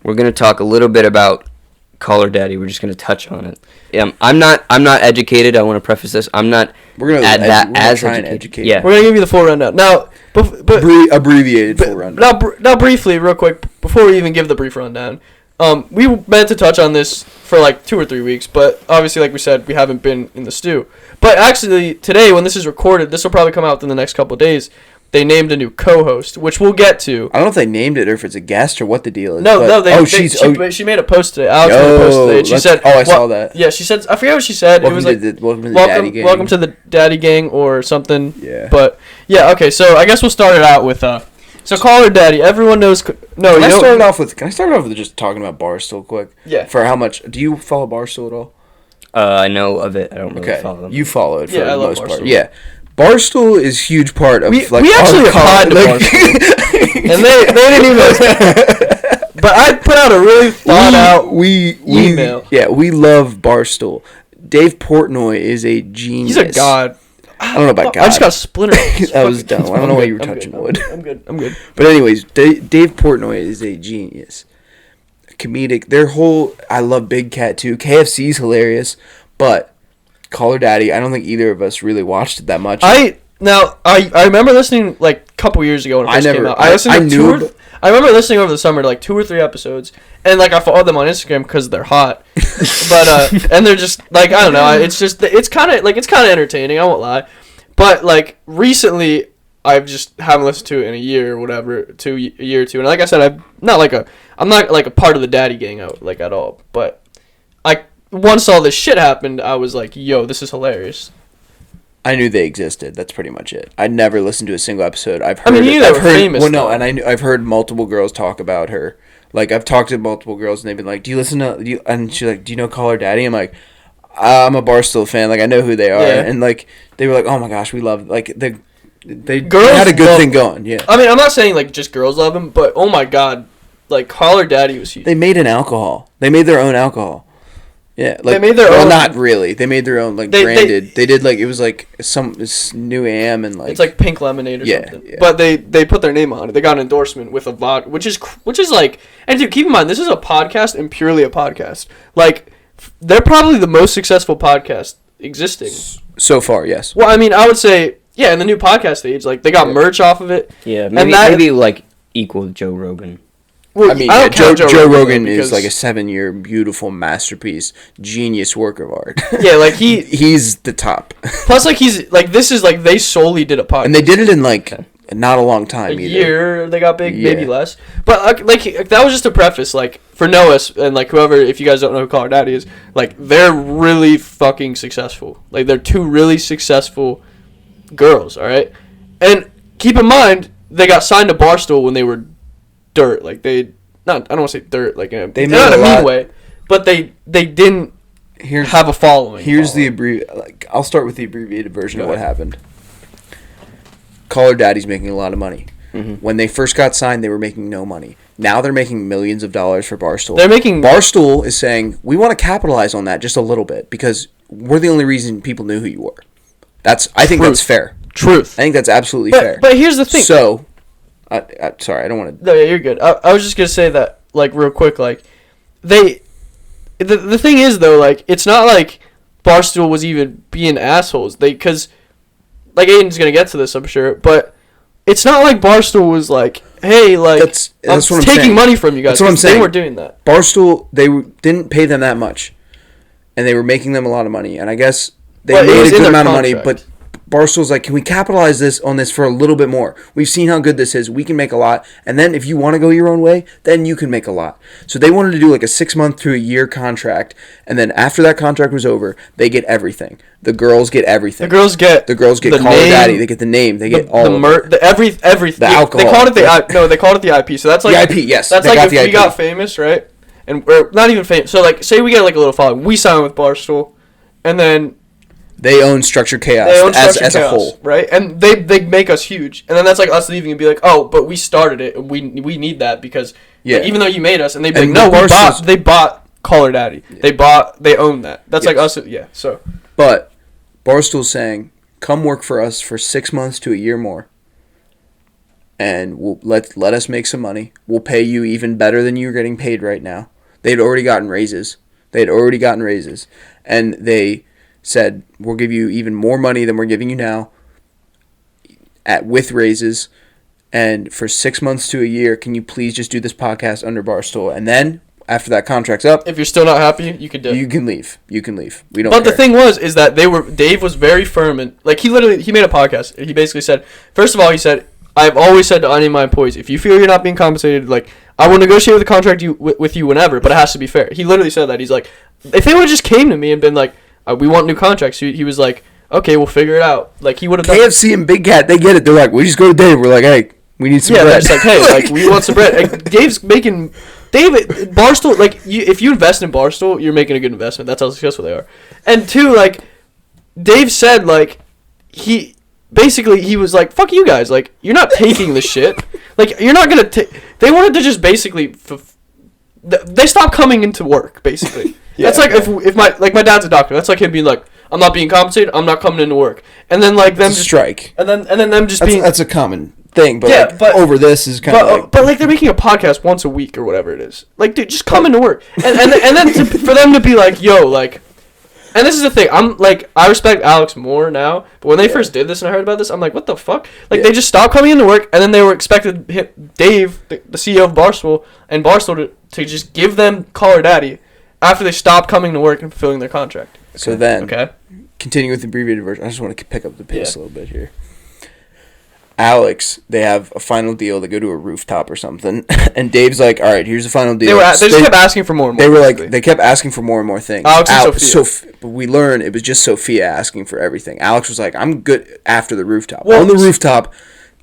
we're going to talk a little bit about Call Her Daddy. We're just going to touch on it. I'm not educated. I want to preface this. I'm not educated. Yeah. We're going to give you the full rundown. Now, abbreviated full rundown. Now, briefly, real quick, before we even give the brief rundown, we meant to touch on this for like 2 or 3 weeks, but obviously, like we said, we haven't been in the stew. But actually, today, when this is recorded, this will probably come out in the next couple of days. They named a new co-host, which we'll get to. I don't know if they named it or if it's a guest or what the deal is. She made a post today. Alex made a post today. She said, I saw that. Yeah, she said, I forget what she said. It was like, welcome to the Daddy Gang or something. Yeah. But, yeah, okay, so I guess we'll start it out with, so Call Her Daddy. Everyone knows. Can I start off with just talking about Barstool quick? Yeah. For how much? Do you follow Barstool at all? I know of it. I don't really follow them. You follow it for the most Barstool. part. Yeah. Barstool is a huge part of we actually applied to Barstool, and they didn't even. But I put out a really thought out email. We love Barstool. Dave Portnoy is a genius. He's a god. I don't know about God. I just got splintered. That was dumb. I don't know why you were touching wood. I'm good. But anyways, Dave Portnoy is a genius. Comedic. I love Big Cat too. KFC's hilarious, but Call Her Daddy, I don't think either of us really watched it that much. I remember listening like a couple years ago when it first came out. I remember listening over the summer to like 2 or 3 episodes, and like I followed them on Instagram because they're hot. But and they're just like, I don't know. It's kind of entertaining. I won't lie. But like recently, I just haven't listened to it in a year or whatever, a year or two. And like I said, I'm not like a part of the Daddy Gang out like at all. But once all this shit happened, I was like, yo, this is hilarious. I knew they existed. That's pretty much it. I'd never listened to a single episode. I've heard multiple girls talk about her. Like, I've talked to multiple girls, and they've been like, and she's like, do you know Call Her Daddy? I'm like, I'm a Barstool fan. Like, I know who they are. Yeah. And, like, they were like, oh, my gosh, we love, like, they had a good thing going. Yeah. I mean, I'm not saying, like, just girls love him, but, oh, my God, like, Call Her Daddy was huge. They made an alcohol. They made their own alcohol. Yeah, like, they made their own. Well, not really. They made their own, like, branded. They did, like, it was like this new AM and like. It's like pink lemonade or something. Yeah. But they put their name on it. They got an endorsement with a vodka, which is like, and dude, keep in mind this is a podcast and purely a podcast. Like, they're probably the most successful podcast existing so far. Yes. Well, I mean, I would say in the new podcast age, like they got merch off of it. Yeah, maybe like equal to Joe Rogan. Well, I mean, Joe Rogan is like a 7-year beautiful masterpiece, genius work of art. Yeah, like he's the top. Plus, like he's like this is like they solely did a podcast, and they did it in like not a long time. A year they got big, maybe less. But like that was just a preface, like for Noah and like whoever, if you guys don't know who Call Her Daddy is, like they're really fucking successful. Like they're 2 really successful girls. All right, and keep in mind they got signed to Barstool when they were dirt. Like I don't want to say dirt, like not in a mean way, but they didn't have a following. Here's I'll start with the abbreviated version of what happened. Call Her Daddy's making a lot of money. Mm-hmm. When they first got signed, they were making no money. Now they're making millions of dollars for Barstool. Barstool is saying, we want to capitalize on that just a little bit because we're the only reason people knew who you were. I think that's fair. Truth. I think that's absolutely fair. But here's the thing. So sorry, I don't want to. No, yeah, you're good. I was just gonna say that, like, real quick, like, the thing is though, like, it's not like Barstool was even being assholes. Because, like, Aiden's gonna get to this, I'm sure, but it's not like Barstool was like, hey, like, that's I'm taking money from you guys. That's what I'm saying. They weren't doing that. Barstool, they didn't pay them that much, and they were making them a lot of money, and I guess they made a good amount of money, but Barstool's like, can we capitalize on this for a little bit more? We've seen how good this is. We can make a lot. And then if you want to go your own way, then you can make a lot. So they wanted to do like a 6-month to a year contract. And then after that contract was over, they get everything. The girls get everything. The girls get Call Her Daddy. They get the name. They get all of it. Everything. The alcohol. They called it they called it the IP. So that's like the IP. Yes. That's like if we got famous, right? And we're not even famous. So like, say we get like a little following. We sign with Barstool, and then they own Structured Chaos as a whole, right? And they make us huge, and then that's like us leaving and be like, oh, but we started it, and we need that because even though you made us, and they be like, no, they bought Call Her Daddy, they own that. That's like us, So, but Barstool's saying, come work for us for 6 months to a year more, and we'll let us make some money. We'll pay you even better than you're getting paid right now. They'd already gotten raises. And they said, we'll give you even more money than we're giving you now with raises. And for 6 months to a year, can you please just do this podcast under Barstool? And then, after that contract's up, if you're still not happy, you can do it. You can leave. We don't But care. the thing is that Dave was very firm, and like he made a podcast, and he basically said, first of all, he said, I've always said to any of my employees, if you feel you're not being compensated, like, I will negotiate with the contract with you whenever, but it has to be fair. He literally said that. He's like, if they would have just came to me and been like, we want new contracts, he was like, okay, we'll figure it out. Like, he would have KFC and Big Cat, they get it. They're like, we just go to Dave. We're like, hey, we need some bread. Yeah, they're just like, hey, like, we want some bread. Like, Barstool, like, if you invest in Barstool, you're making a good investment. That's how successful they are. And two, like, Dave said, like, he was like, fuck you guys. Like, you're not taking the shit. Like, you're not going to they wanted to just basically, they stopped coming into work, basically. Yeah, that's like, if my dad's a doctor, that's like him being like, I'm not being compensated, I'm not coming into work. And then, like, them just strike. And then them just being. That's a common thing, but, yeah, but over this is kind of like. But, like, they're making a podcast once a week or whatever it is. Like, dude, just come into work. And then for them to be like, yo, like. And this is the thing, I'm like, I respect Alex more now, but when they first did this and I heard about this, I'm like, what the fuck? Like, they just stopped coming into work, and then they were expected Dave, the CEO of Barstool, and Barstool to just give them Call Her Daddy after they stopped coming to work and fulfilling their contract. So then, continuing with the abbreviated version, I just want to pick up the pace a little bit here. Alex, they have a final deal. They go to a rooftop or something, and Dave's like, "All right, here's the final deal." They just kept asking for more and more. They were like, they kept asking for more and more things. Alex and Sophia. But we learned it was just Sophia asking for everything. Alex was like, "I'm good after the rooftop." On the rooftop,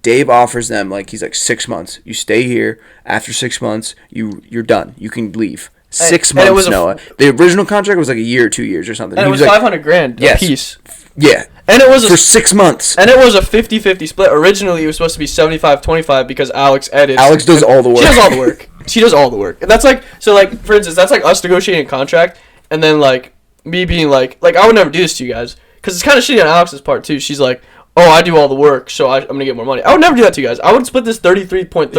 Dave offers them, like, he's like, 6 months. You stay here. After 6 months, you're done. You can leave. 6 months, Noah. The original contract was like a year or 2 years or something. And it was like, $500,000 a piece. Yeah. And it was for 6 months. And it was a 50-50 split. Originally, it was supposed to be 75-25 because Alex edits. Alex does all the work. She does all the work. She does all the work. And that's like, so like, for instance, that's like us negotiating a contract, and then like me being like I would never do this to you guys, because it's kind of shitty on Alex's part too. She's like, oh, I do all the work, so I'm gonna get more money. I would never do that to you guys. I would split this 33.33.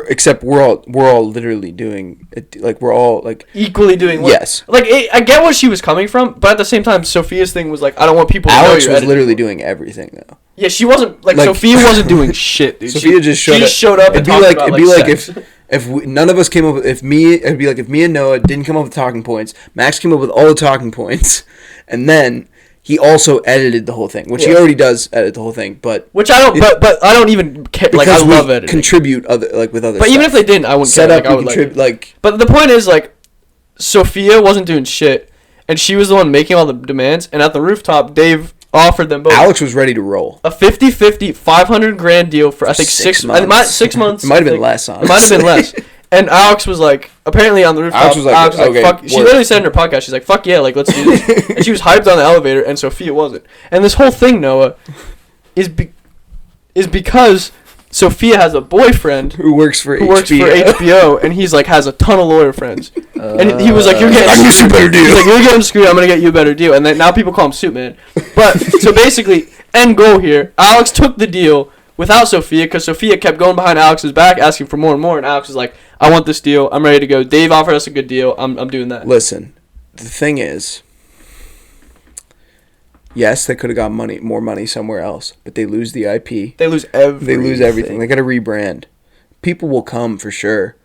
Exactly. We're all literally doing it, like, we're all like equally doing work. Yes. Like, I get where she was coming from, but at the same time, Sophia's thing was like, I don't want people to know Alex was literally doing everything though. Yeah, she wasn't like Sophia wasn't doing shit, dude. Sophia just showed up. It'd be like if none of us came up with, it'd be like if me and Noah didn't come up with talking points, Max came up with all the talking points, and then he also edited the whole thing, which he already does edit the whole thing, but which I don't. But I don't even care. Like, I love editing. Contribute with other. But stuff. even if they didn't, I wouldn't set care. up. Like, I would contribute. But the point is, like, Sophia wasn't doing shit, and she was the one making all the demands. And at the rooftop, Dave offered them both. Alex was ready to roll. A 50-50, $500,000 deal for I think 6 months. 6 months. It might have been less. Honestly. It might have been less. And Alex was like, apparently on the rooftop, Alex was like, okay, fuck. She literally said in her podcast, she's like, fuck yeah, like, let's do this. And she was hyped on the elevator, and Sophia wasn't. And this whole thing, Noah, is because Sophia has a boyfriend who works for HBO, and he's like, has a ton of lawyer friends. And he was like, you're getting a better deal. He's like, you're getting screwed, I'm going to get you a better deal. And then now people call him Suitman. But, so basically, end goal here, Alex took the deal without Sophia, because Sophia kept going behind Alex's back, asking for more and more, and Alex was like, I want this deal, I'm ready to go. Dave offered us a good deal, I'm doing that. Listen, the thing is, yes, they could have got more money somewhere else, but they lose the IP. They lose everything. They got to rebrand. People will come for sure.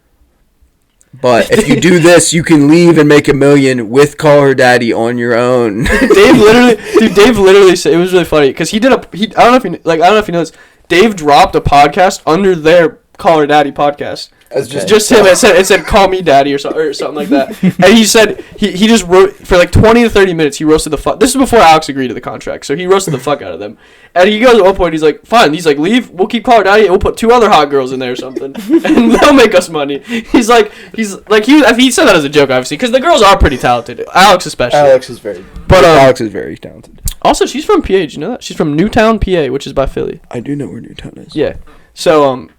But if you do this, you can leave and make $1 million with Call Her Daddy on your own. Dave literally said, it was really funny, because I don't know if you know this, Dave dropped a podcast under their Call Her Daddy podcast. Just him. It said call me daddy or something like that. And he said he just wrote for like 20 to 30 minutes. He roasted the fuck. This is before Alex agreed to the contract, so he roasted the fuck out of them. And he goes at one point, he's like, fine. He's like, leave. We'll keep Call Her Daddy. And we'll put 2 other hot girls in there or something, and they'll make us money. He said that as a joke, obviously, because the girls are pretty talented. Alex especially. Alex is very talented. Also, she's from PA. Did you know that? She's from Newtown, PA, which is by Philly. I do know where Newtown is. Yeah. So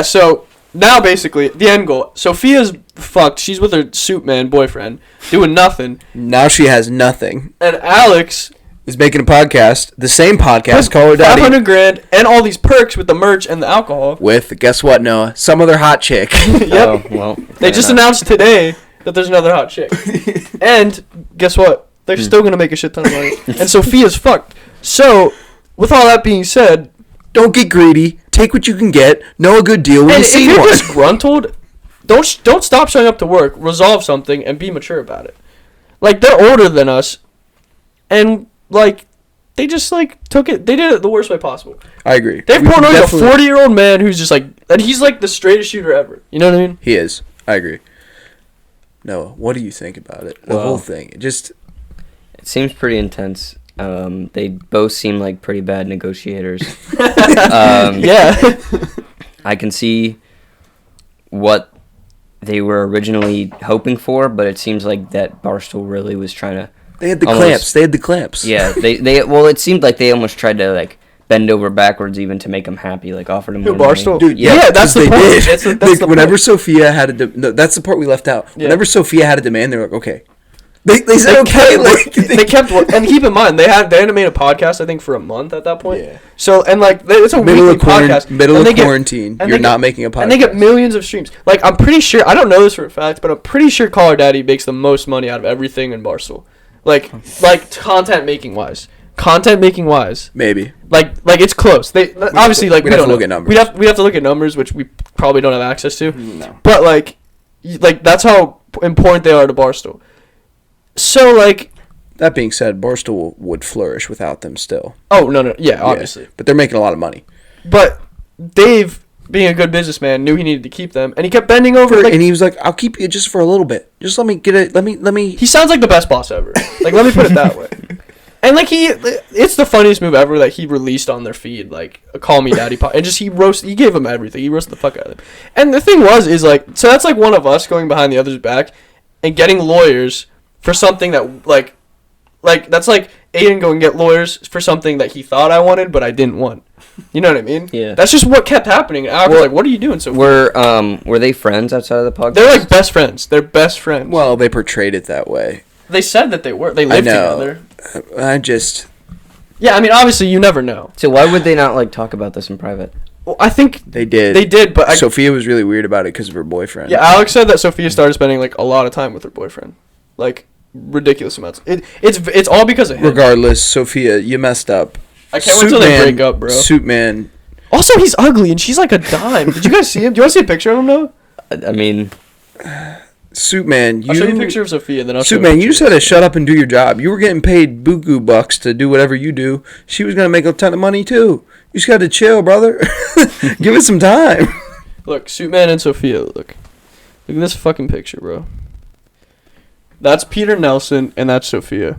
so now basically the end goal. Sophia's fucked. She's with her Suitman boyfriend doing nothing. Now she has nothing. And Alex is making a podcast, the same podcast, Call Her Daddy. $500,000 and all these perks with the merch and the alcohol. With, guess what, Noah? Some other hot chick. Yep. Oh, well. They just announced today that there's another hot chick. And guess what? They're still going to make a shit ton of money. And Sophia's fucked. So, with all that being said, don't get greedy. Take what you can get. Know a good deal when you see one. And if you're disgruntled, don't stop showing up to work. Resolve something and be mature about it. Like, they're older than us. And, like, they just, like, took it. They did it the worst way possible. I agree. They've portrayed a 40-year-old man who's just, like, and he's, like, the straightest shooter ever. You know what I mean? He is. I agree. Noah, what do you think about it? The whole thing. It seems pretty intense. They both seem like pretty bad negotiators. Yeah. I can see what they were originally hoping for, but it seems like that Barstool really was trying to. They had the clamps. Yeah, they well, it seemed like they almost tried to like bend over backwards even to make them happy, like offered them more Barstool? money. Dude, yeah, that's the point. That's the whenever point. Sophia had that's the part we left out. Yeah. Whenever Sophia had a demand, they were like, okay. They said okay. They kept and keep in mind they hadn't made a podcast I think for a month at that point. Yeah. So and like it's a weekly podcast. Middle of quarantine, you're not making a podcast. And they get millions of streams. Like I'm pretty sure I don't know this for a fact, but I'm pretty sure Call Her Daddy makes the most money out of everything in Barstool. Like content making wise. Maybe. Like it's close. They obviously like we don't look at numbers. We have to look at numbers, which we probably don't have access to. No. But like that's how important they are to Barstool. So like. That being said, Barstool would flourish without them still. Oh no, yeah, obviously. Yeah, but they're making a lot of money. But Dave, being a good businessman, knew he needed to keep them, and he kept bending over. And he was like, "I'll keep you just for a little bit. Just let me get it. Let me." He sounds like the best boss ever. Like, let me put it that way. And like it's the funniest move ever that he released on their feed, like a Call Me Daddy pod, and just he gave him everything. He roasted the fuck out of them. And the thing is like, so that's like one of us going behind the other's back and getting lawyers for something that like that's like Aiden going to get lawyers for something that he thought I wanted but I didn't want. You know what I mean? Yeah. That's just what kept happening. I was like, "What are you doing?" So were they friends outside of the podcast? they're like best friends. They're best friends. Well, they portrayed it that way. They said that they were. They lived together. Yeah, I mean, obviously, you never know. So why would they not like talk about this in private? Well, I think they did. They did, but Sophia was really weird about it because of her boyfriend. Yeah, Alex said that Sophia started spending like a lot of time with her boyfriend, like ridiculous amounts. It's all because of him. Regardless, Sophia, you messed up. I can't wait till they break up, bro. Suitman. Also, he's ugly and she's like a dime. Did you guys see him? Do you want to see a picture of him, though? I mean, Suitman, I'll show you a picture of Sophia, then I'll show you. Suitman, you just had to shut up and do your job. You were getting paid buku bucks to do whatever you do. She was gonna make a ton of money too. You just got to chill, brother. Give it some time. Look, Suitman and Sophia. Look at this fucking picture, bro. That's Peter Nelson and that's Sophia.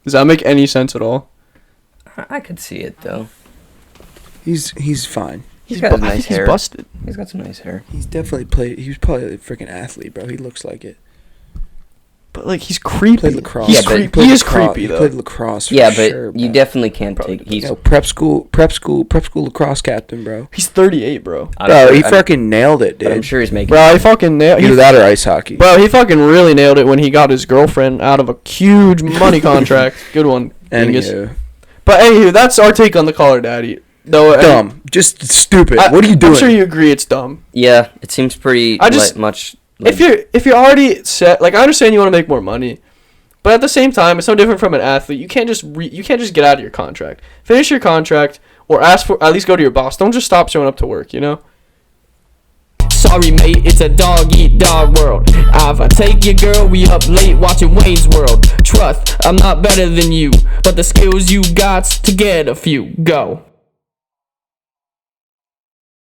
Does that make any sense at all? I could see it though. He's fine. He's got nice hair. He's busted. He's got some nice hair. He's definitely played. He was probably a freaking athlete, bro. He looks like it. But like he's creepy. Played lacrosse. He's creepy. He is creepy though. He played lacrosse. Yeah, but sure, you definitely can't take. He's prep school lacrosse captain, bro. He's 38, bro. He fucking nailed it, dude. I'm sure he's making. Bro, he fucking nailed. Either that or ice hockey. Bro, he fucking really nailed it when he got his girlfriend out of a huge money contract. Good one. Anywho. But anywho, that's our take on the Call Her Daddy. No, dumb, just stupid. What are you doing? I'm sure you agree it's dumb. Yeah, it seems pretty much. Like, if you're already set, like I understand you want to make more money, but at the same time, it's no different from an athlete. You can't just get out of your contract. Finish your contract or at least go to your boss. Don't just stop showing up to work. You know. Sorry, mate, it's a dog-eat-dog world. If I take your girl, we up late watching Wayne's World. Trust, I'm not better than you, but the skills you got to get a few. Go.